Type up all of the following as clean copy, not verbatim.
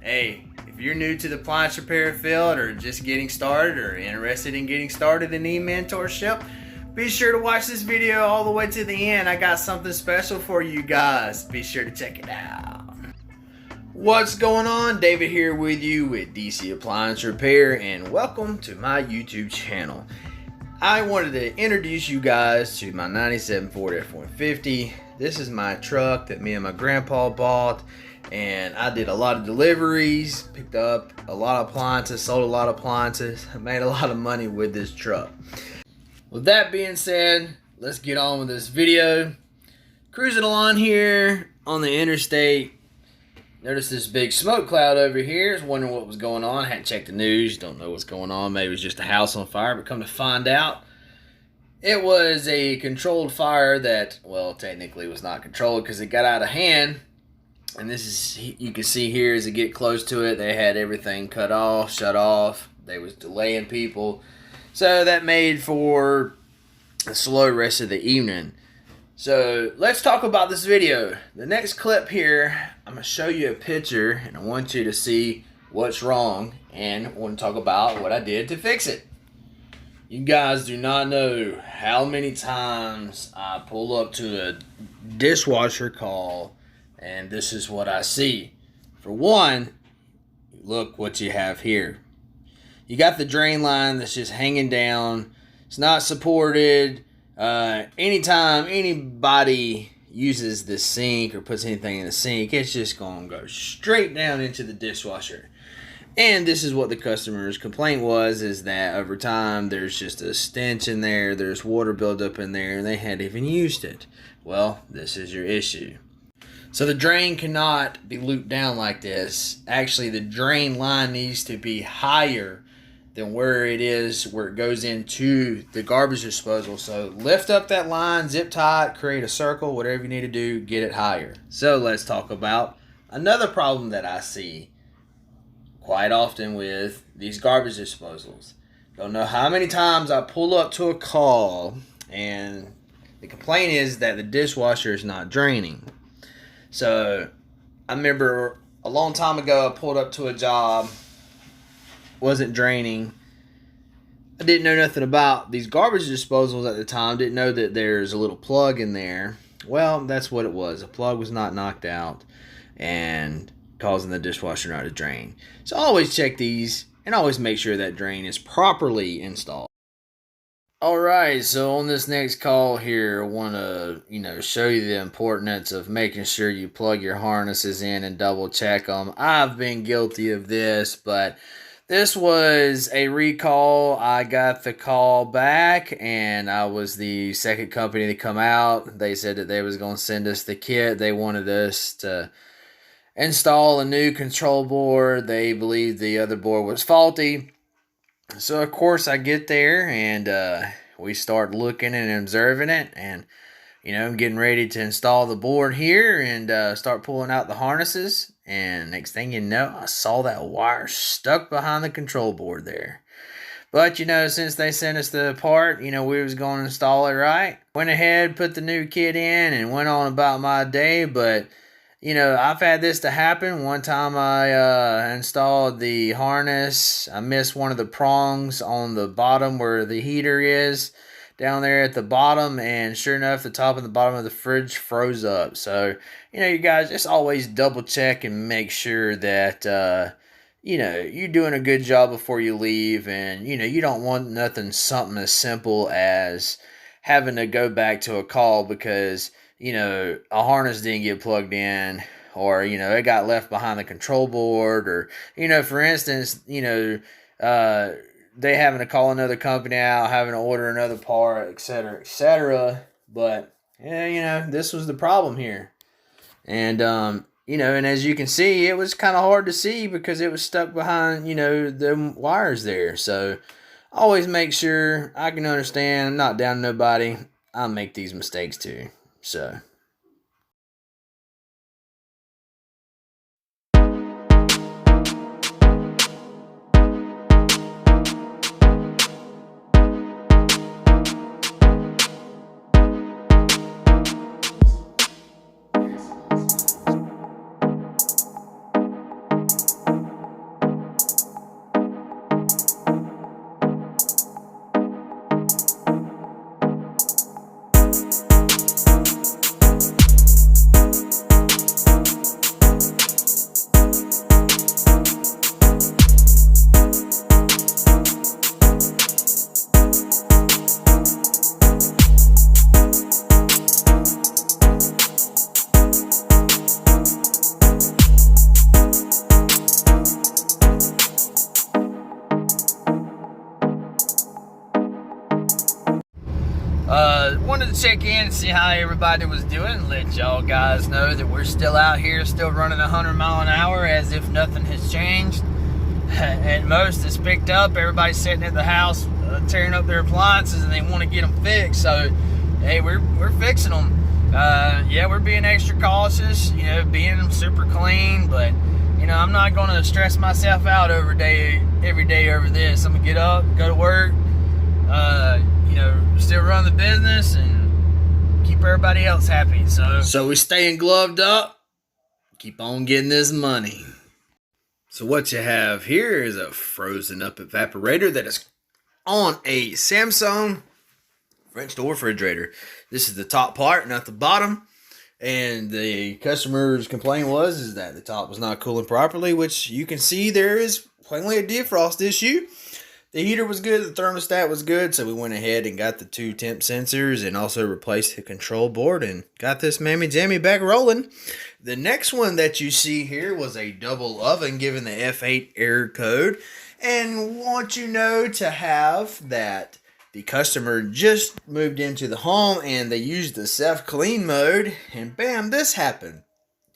Hey, if you're new to the appliance repair field or just getting started or interested in getting started in e-mentorship, be sure to watch this video all the way to the end. I got something special for you guys. Be sure to check it out. What's going on? David here with you with DC Appliance Repair, and welcome to my YouTube channel. I wanted to introduce you guys to my 97 Ford F-150. This is my truck that me and my grandpa bought, and I did a lot of deliveries, picked up a lot of appliances, sold a lot of appliances. I made a lot of money with this truck. With that being said, let's get on with this video. Cruising along here on the interstate. Noticed this big smoke cloud over here. I was wondering what was going on. I hadn't checked the news. Don't know what's going on. Maybe it was just a house on fire. But come to find out, it was a controlled fire that, well, technically was not controlled because it got out of hand. And this is, you can see here as it get close to it, they had everything cut off, shut off. They was delaying people. So that made for a slow rest of the evening. So let's talk about this video. The next clip here, I'm going to show you a picture and I want you to see what's wrong and I want to talk about what I did to fix it. You guys do not know how many times I pull up to a dishwasher call and this is what I see. For one, look what you have here. You got the drain line that's just hanging down. It's not supported. Anytime anybody uses the sink or puts anything in the sink, it's just going to go straight down into the dishwasher. And this is what the customer's complaint was, is that over time there's just a stench in there, there's water buildup in there, and they hadn't even used it. Well, this is your issue. So the drain cannot be looped down like this. Actually, the drain line needs to be higher than where it is, where it goes into the garbage disposal. So lift up that line, zip tie it, create a circle, whatever you need to do, get it higher. So let's talk about another problem that I see quite often with these garbage disposals. Don't know how many times I pull up to a call and the complaint is that the dishwasher is not draining. So I remember a long time ago I pulled up to a job, wasn't draining. I didn't know nothing about these garbage disposals at the time. Didn't know that there's a little plug in there. Well, that's what it was. The plug was not knocked out and causing the dishwasher not to drain. So always check these and always make sure that drain is properly installed. Alright, so on this next call here, I want to, show you the importance of making sure you plug your harnesses in and double check them. I've been guilty of this, but this was a recall. I got the call back and I was the second company to come out. They said that they was going to send us the kit. They wanted us to install a new control board. They believed the other board was faulty. So of course I get there and we start looking and observing it, and I'm getting ready to install the board here and start pulling out the harnesses, and next thing you know, I saw that wire stuck behind the control board there. But since they sent us the part, we was going to install it right. Went ahead, put the new kit in and went on about my day. But I've had this to happen. One time I installed the harness. I missed one of the prongs on the bottom where the heater is, down there at the bottom, and sure enough, the top and the bottom of the fridge froze up. So, you guys just always double check and make sure that, you're doing a good job before you leave, and, you don't want something as simple as having to go back to a call because a harness didn't get plugged in, or, it got left behind the control board, or, for instance, they having to call another company out, having to order another part, etc., etc. But, this was the problem here. And, and as you can see, it was kind of hard to see because it was stuck behind, the wires there. So, always make sure. I can understand. I'm not down to nobody. I make these mistakes too. So. Wanted to check in and see how everybody was doing. Let y'all guys know that we're still out here, still running 100 mile an hour as if nothing has changed. At most, it's picked up. Everybody's sitting at the house tearing up their appliances and they want to get them fixed. So, hey, we're fixing them. Yeah, we're being extra cautious, being super clean, but I'm not going to stress myself out every day over this. I'm going to get up, go to work, still run the business and keep everybody else happy. So we staying gloved up, keep on getting this money. So what you have here is a frozen up evaporator that is on a Samsung French door refrigerator. This is the top part, not the bottom. And the customer's complaint is that the top was not cooling properly, which you can see there is plainly a defrost issue. The heater was good, the thermostat was good, so we went ahead and got the 2 temp sensors and also replaced the control board and got this mammy jammy back rolling. The next one that you see here was a double oven given the F8 error code, and want you know to have that the customer just moved into the home and they used the self-clean mode, and bam, this happened.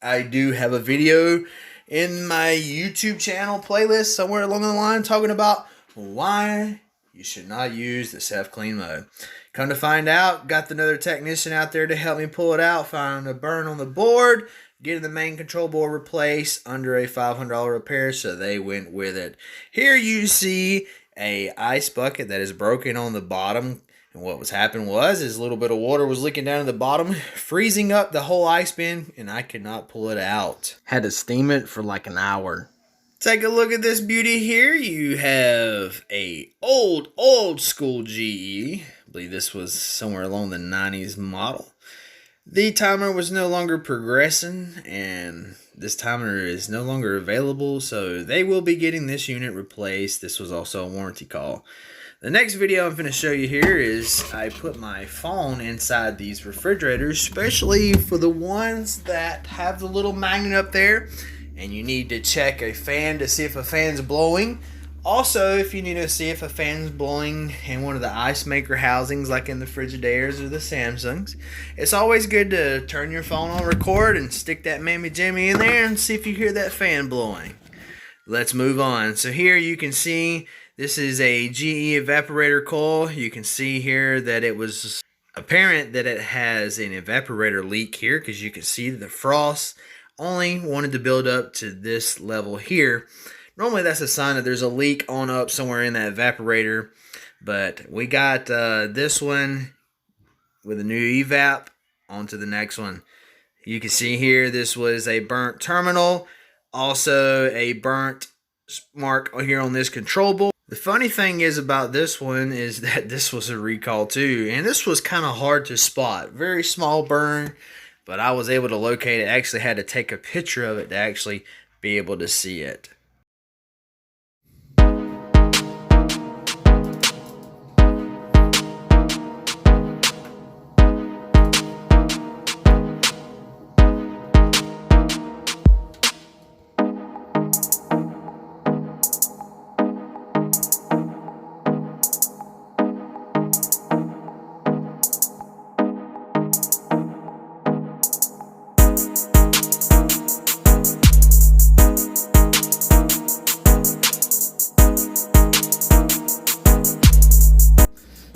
I do have a video in my YouTube channel playlist somewhere along the line talking about why you should not use the self-clean mode. Come to find out, got another technician out there to help me pull it out, found a burn on the board, getting the main control board replaced under a $500 repair, so they went with it. Here you see a ice bucket that is broken on the bottom, and what was happening is a little bit of water was leaking down to the bottom, freezing up the whole ice bin, and I could not pull it out. Had to steam it for like an hour. Take a look at this beauty here. You have a old school GE. I believe this was somewhere along the 90s model. The timer was no longer progressing, and this timer is no longer available, so they will be getting this unit replaced. This was also a warranty call. The next video I'm going to show you here is I put my phone inside these refrigerators, especially for the ones that have the little magnet up there, and you need to check a fan to see if a fan's blowing. Also, if you need to see if a fan's blowing in one of the ice maker housings like in the Frigidairs or the Samsungs, it's always good to turn your phone on record and stick that mammy jammy in there and see if you hear that fan blowing. Let's move on. So here you can see this is a GE evaporator coil. You can see here that it was apparent that it has an evaporator leak here because you can see the frost only wanted to build up to this level here. Normally that's a sign that there's a leak on up somewhere in that evaporator, but we got this one with a new evap onto the next one. You can see here this was a burnt terminal, also a burnt mark here on this control board. The funny thing is about this one is that this was a recall too, and this was kind of hard to spot. Very small burn, but I was able to locate it. I actually had to take a picture of it to actually be able to see it.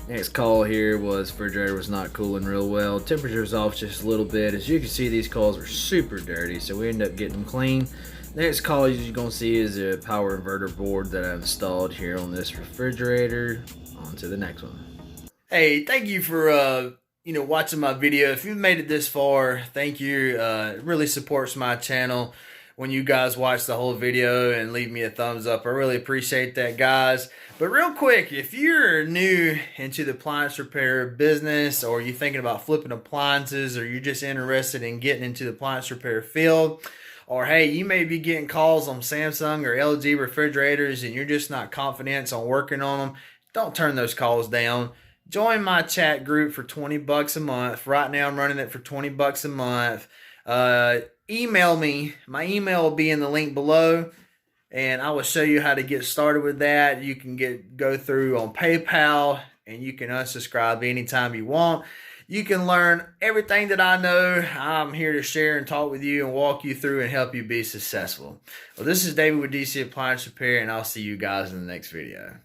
Next call here was refrigerator was not cooling real well. Temperature's off just a little bit. As you can see, these coils are super dirty, so we end up getting them clean. Next call you're going to see is a power inverter board that I installed here on this refrigerator. On to the next one. Hey, thank you for watching my video. If you've made it this far, thank you. It really supports my channel when you guys watch the whole video and leave me a thumbs up. I really appreciate that, guys. But real quick, if you're new into the appliance repair business, or you're thinking about flipping appliances, or you're just interested in getting into the appliance repair field, or hey, you may be getting calls on Samsung or LG refrigerators and you're just not confident on working on them, don't turn those calls down. Join my chat group for 20 bucks a month. Right now I'm running it for 20 bucks a month. Email me. My email will be in the link below, and I will show you how to get started with that. You can go through on PayPal, and you can unsubscribe anytime you want. You can learn everything that I know. I'm here to share and talk with you and walk you through and help you be successful. Well, this is David with DC Appliance Repair, and I'll see you guys in the next video.